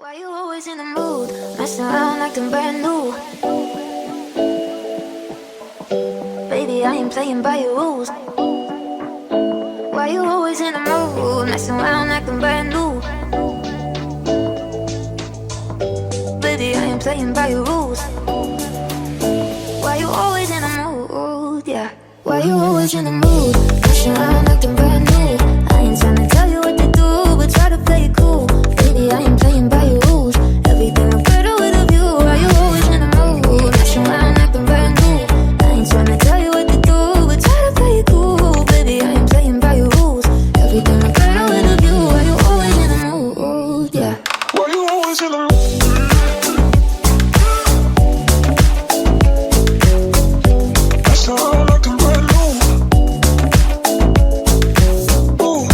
Why you always in the mood? Messing around acting brand new. Baby, I ain't playing by your rules. Why you always in the mood? Messing around acting brand new. Baby, I ain't playing by your rules. Why you always in the mood? Yeah. Why you always in the mood? Messing around acting brand new. I ain't trying to tell you what to do, but try to play it cool. Baby, I ain't playing by your rules. Everything look better with a view. Why you always in the mood? Messing around acting brand new. I ain't trying to tell you what to do, but try to play it cool. Baby, I ain't playing by your rules. Everything look better with a view. Why you always in the mood? Yeah. Why you always in the mood? That's all I like them brand new. Ooh.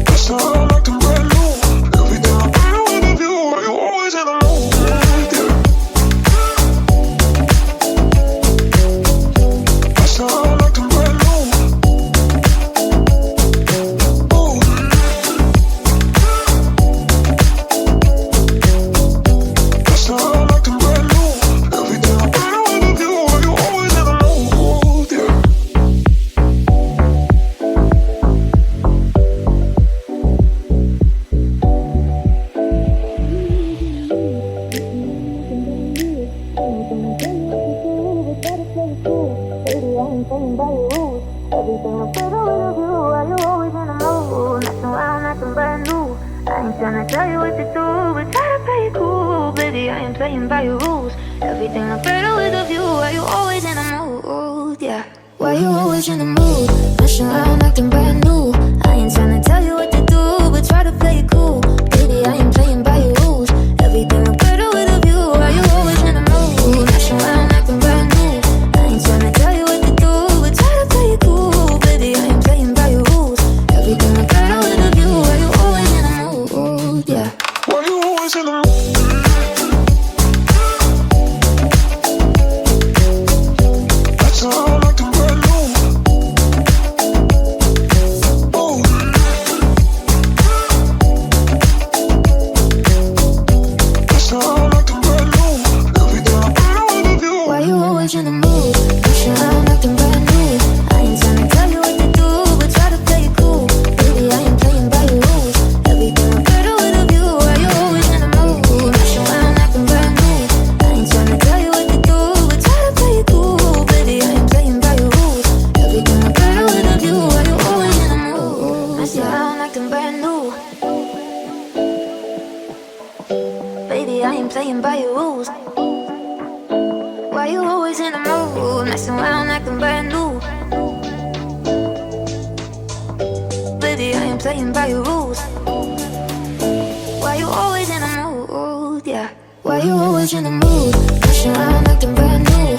That's all I like them brand new. Everything I better with a view. Why you always in the mood? Yeah. That's all I like them brand new. Ooh. That's all I like them brand new. Everything I better with a view. Why you always in the mood? Yeah. Tryna tell you what to do, but try to play it cool. Baby, I ain't playing by your rules. Everything look better with a view. Why you always in the mood? Yeah. Why you always in the mood? Messing around acting brand new. I ain't tryna tell you what to do, but try to play it cool. Baby, I ain't playing by your rules. Everything look better with a view. Why you always in the mood? Messing around acting brand new. I ain't tryna tell you what to do, but try to play it cool. Baby, I ain't playing by your rules. Everything look better with a view. Why you always in the mood? Yeah. Why you always in the mood? That's all I like them brand new. Ooh. That's all I like them brand new. Everything I better with a view. Why you always in the mood? Messing around acting brand new. I ain't tryna tell you what to do, but try to play it cool. Baby, I ain't playing by your rules. Everything look better with a view. Why you always in the mood? Messing around acting brand new. I ain't tryna tell you what to do, but try to play it cool. Baby, I ain't playing by your rules. Everything look better with a view. Why you always in the mood? Messing around acting brand new. Baby, I ain't playing by your rules. Why you always in the mood? Messing around acting brand new. Baby, I ain't playing by your rules. Why you always in the mood? Yeah. Why you always in the mood? Messing around acting brand new.